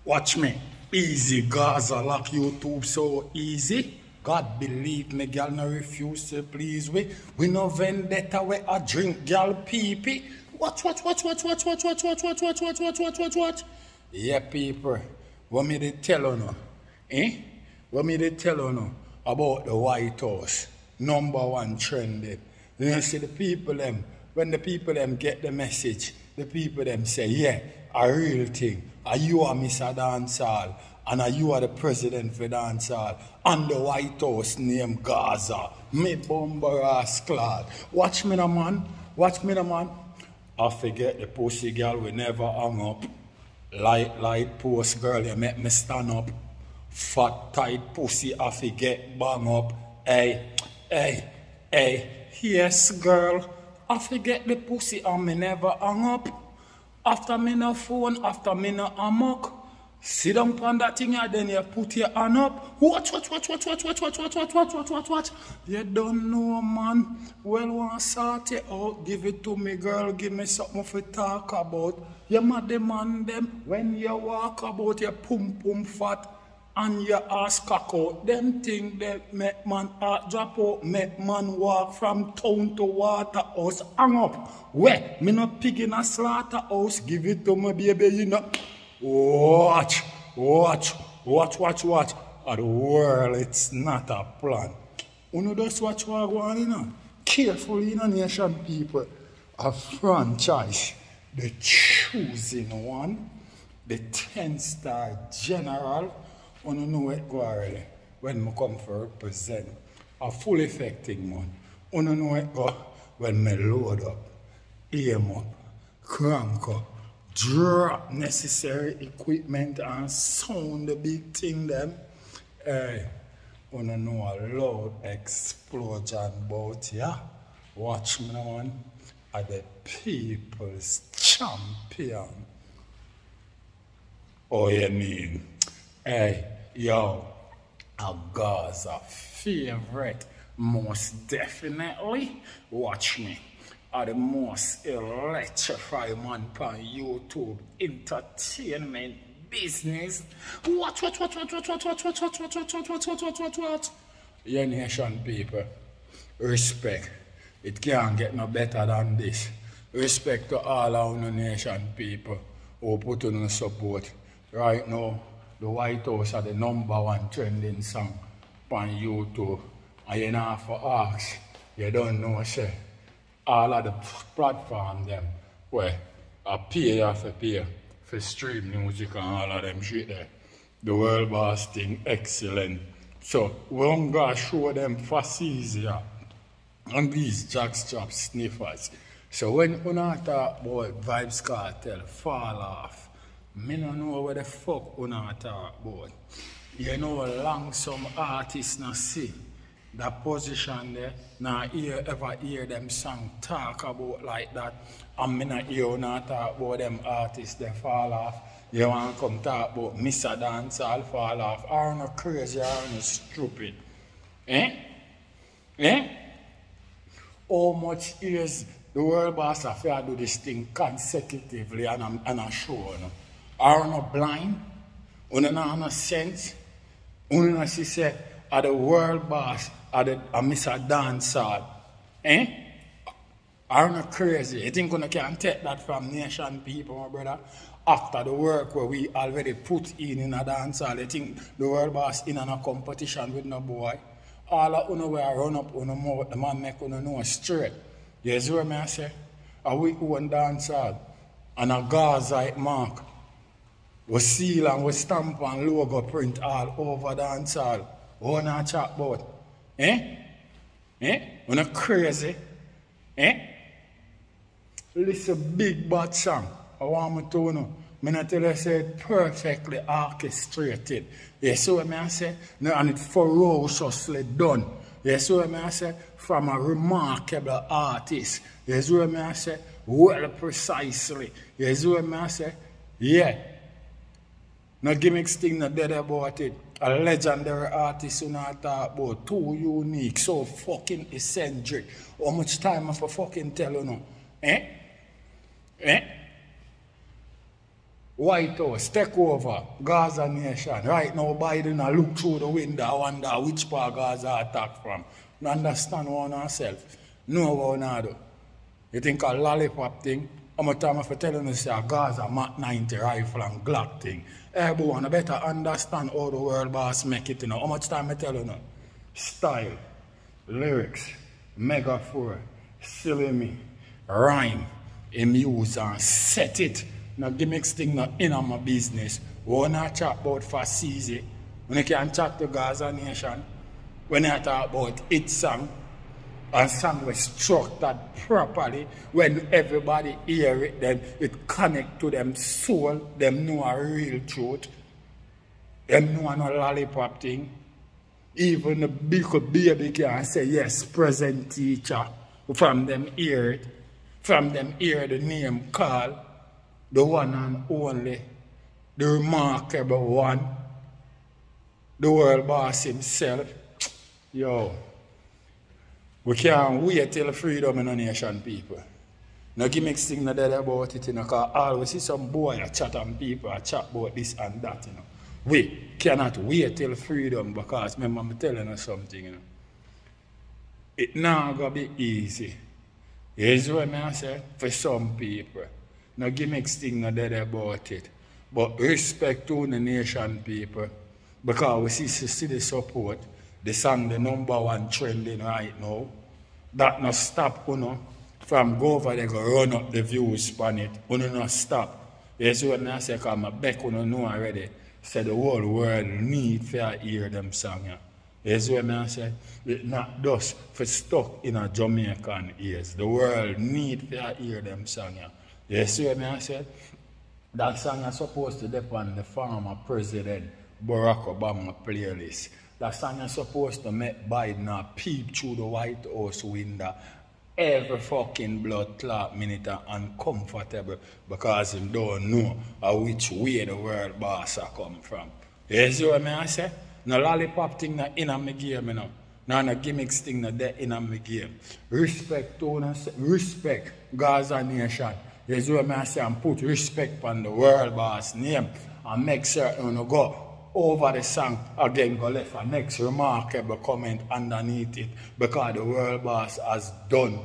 Watch me. Easy, Gaza lock YouTube so easy. God believe me, girl no refuse to please we. We no vendetta we a drink girl pee-pee. Watch. Yeah, people. What me they tell you now? What me they tell you now about the White House? #1 trending. You see the people them, when the people them get the message, the people them say, yeah, a real thing. And you are Mr. Dancehall, and you are the president for Dancehall, and the White House named Gaza. Me bomber ass clad. Watch me now, man. Watch me now, man. I forget the pussy girl we never hung up. Light post girl, you make me stand up. Fat tight pussy, I forget bang up. Hey. Yes, girl. I forget the pussy and me never hung up. After me no phone, after me no amok. Sit down on that thing and then you put your hand up. Watch. You don't know, man. Well, want sort it out. Give it to me, girl. Give me something to talk about. You mad demand them when you walk about your pum fat and your ass cock out. Them thing that make man heart drop out, make man walk from town to waterhouse. Hang up. Where? Me no pig in a slaughterhouse. Give it to me, baby, you know. Watch. At the world, it's not a plan. You know just watch what going on, you know. Carefully, you know, nation people. A franchise, the choosing one, the 10-star general. You know what go already when I come for represent. A full effecting man. You know what go when I load up, aim up, crank up, drop necessary equipment and sound the big thing them. Hey, you know a loud explosion about ya. Watch me now, man. Are the people's champion. Oh, you mean? Hey, yo, a Gaza favorite, most definitely. Watch me. Are the most electrifying man on YouTube entertainment business. Watch. Your nation people, respect. It can't get no better than this. Respect to all our nation people who put on support. Right now, the White House are the #1 trending song on YouTube. And you know for ask, you don't know, say. All of the platform them where I pay for stream music and all of them shit there. The world boss thing excellent. So we're gonna show them facility and these jackstrap sniffers. So when you talk about Vybz Kartel fall off, me don't know what the fuck you talk about. You know long some artists not see that position there, now ever hear them song talk about like that, and me not hear not talk about them artists that fall off. You want to come talk about Mr. Dancehall fall off. Are you not crazy, are you not stupid? How much years the world boss have to do this thing consecutively and a show? No? Are you not blind? You don't have no sense? You don't see say, are the world boss, are Mr. Dancehall? Are you not crazy? You think you can take that from nation people, my brother? After the work where we already put in a dancehall, you think the world boss in a competition with no boy? All of you know where I run up on the mouth, the man make you know straight. You see what I say? A we own dancehall and a Gaza mark. We seal and we stamp and logo print all over dancehall. What you chat about? You not crazy? Listen, big bad song. I want me to know. I not tell you say it perfectly orchestrated. You see what I say? No, and it ferociously done. You see what I say? From a remarkable artist. You see what I say? Well precisely. You see what I say? Yeah. No gimmicks thing not dead about it. A legendary artist who not talk about, too unique, so fucking eccentric. How much time I for fucking tell you now? White House, take over, Gaza nation. Right now, Biden a look through the window, I wonder which part Gaza attack from. You understand one ourselves. Know what we do. You think a lollipop thing? How much time I tell you say a Gaza Mach 90 rifle and Glock thing? Everyone, I better understand how the world boss make it, you know. How much time I tell you now? Style, lyrics, metaphor, silly me, rhyme, him use and set it. Now gimmicks thing not in on my business. When I chat about Fascizi, when I can chat to Gaza Nation, when I talk about it song, a song was structured properly, when everybody hear it, then it connect to them soul, them know a real truth, them know no lollipop thing. Even the big baby can say, yes, present teacher. From them hear it, from them hear the name called, the one and only, the remarkable one, the world boss himself. Yo, we can't wait till freedom in the nation, people. No gimmicks thing not dead about it, you know, because always see some boy a chat on people, a chat about this and that, you know. We cannot wait till freedom because remember I'm telling you something, you know. It not gonna be easy. Here's what I say for some people. No gimmicks thing not dead about it. But respect to the nation, people. Because we see the support. The song the #1 trending right now. That no stop, you know. From go over there go run up the views on it. You know, not stop. Here's what I say because I beg you know already. Say the whole world need to hear them song. Yeah. Here's what I say. It's not just for stuck in a Jamaican ears. The world need to hear them song. Yeah. You see what I said? That song is supposed to depend on the former president Barack Obama playlist. That song is supposed to make Biden peep through the White House window every fucking blood clot minute uncomfortable because he don't know which way the world boss come from. You see what I say? No lollipop thing not in my game, you know. No gimmicks thing not there in my game. Respect to respect Gaza nation. You see what I say? And put respect on the world boss name and make certain you go over the song again go left a next remarkable comment underneath it because the world boss has done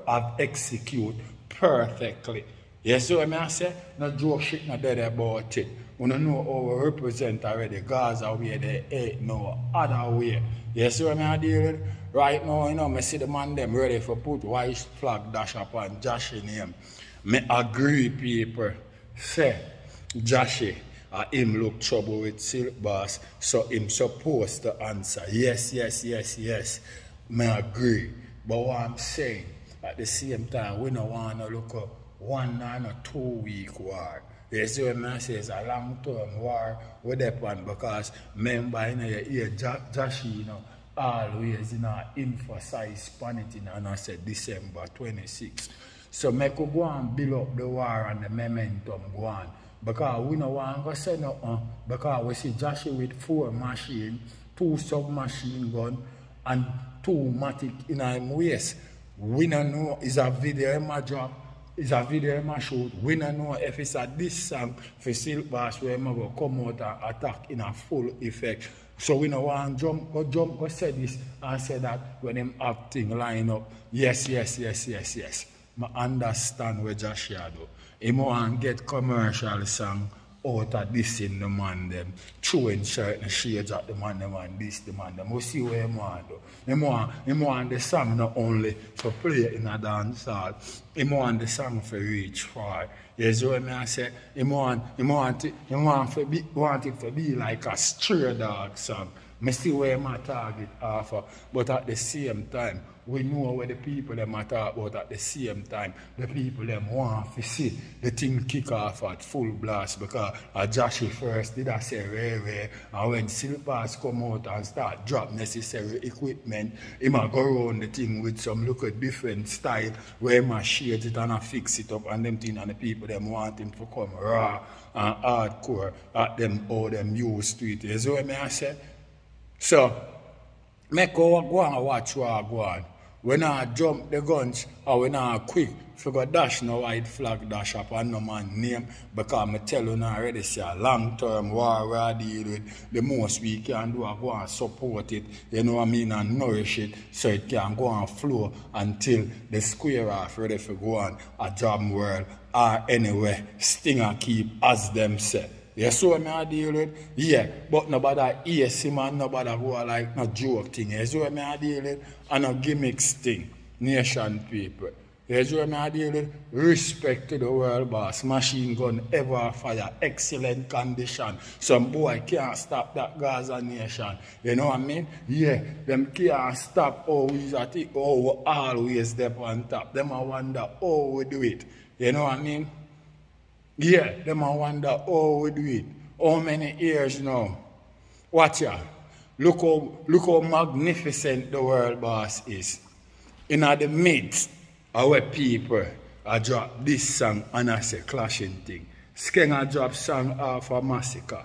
have execute perfectly. You see what I say? No joke shit not dead about it. We don't know how we represent already Gaza where they ain't no other way. You see what I deal with? Right now, you know, I see the man them ready for put white flag dash upon jashii name. Me agree people say jashii him look trouble with Silk Boss, so him supposed to answer yes, yes, yes, yes. Me agree. But what I'm saying, at the same time, we don't want to look at 1 or 2 week war. You see what I say? It's a long term war with that one because remember, you know, you hear jashii, you know, always, you know, emphasize on it, you know, and I said December 26th. So make we go and build up the war and the momentum go on. Because we don't want to say nothing. Because we see jashii with 4 machines, 2 submachine gun, and 2 matic in his waist. We don't know is a video in my job, is a video in my shoot. We don't know if it's a this song for Silk Boss where I'm going to come out and attack in a full effect. So we don't want to go say this and say that when them acting line up. Yes, yes, yes, yes, yes. I understand where jashii do. He want to get commercial song out of this in the man them, throwing certain shades at the man them and this the man them. We see where he want to do. He want the song not only for play in a dance hall, he want the song for reach far. You see what I say? He want it to be like a stray dog song. I see where my target offer, but at the same time, we know where the people them talk about at the same time. The people them want to see the thing kick off at full blast because jashii first did I say rare, and when Silk Boss come out and start drop necessary equipment, he might go around the thing with some look at different style where he might shade it and fix it up and them thing and the people them want him to come raw and hardcore at them all them used to it. You see what I say? So make go and watch what go on. We not jump the guns, or we not quick. Figure dash no white flag dash up on no man name, because I tell you already, say a long-term war we are deal with. The most we can do is go and support it, you know what I mean, and nourish it so it can go and flow until the square off ready for go on a job world or anywhere. Stinger keep as them say. You see what I deal with? Yeah, but nobody easy man, nobody go like no joke thing. You see what I deal with? And no gimmicks thing. Nation people. You see what I deal with? Respect to the world boss. Machine gun ever fire. Excellent condition. Some boy can't stop that Gaza nation. You know what I mean? Yeah, them can't stop always at it. Oh, we always step on top. Them I wonder how we do it. You know what I mean? Yeah, them I wonder how we do it. How many years now? Watch ya. Look how magnificent the world boss is. In the midst of where people I drop this song and I say clashing thing. Skeng I drop song off a massacre.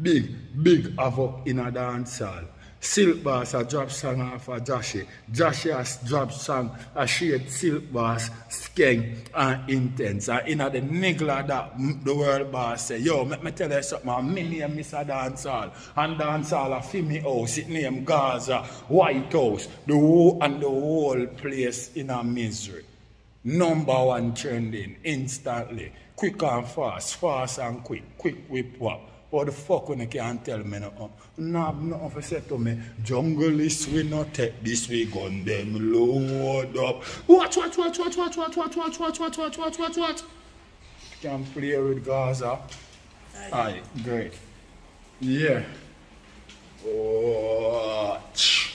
Big havoc in a dancehall. Silk Bass a drop song off a jashii. Jashii has drop song a shade Silk Bass, Skeng and Intense. And in the niggle that the world boss say, yo, let me tell you something, me name is a dancehall. And dancehall a fi me house, it name Gaza, White House, the whole place in a misery. #1 trending instantly. Quick and fast and quick whip wop. What the fuck when you can't tell me nothing? No have nothing to say to me. Junglist we not take this we gun them load up. Watch. Can play with Gaza. Aye, great. Yeah. Watch.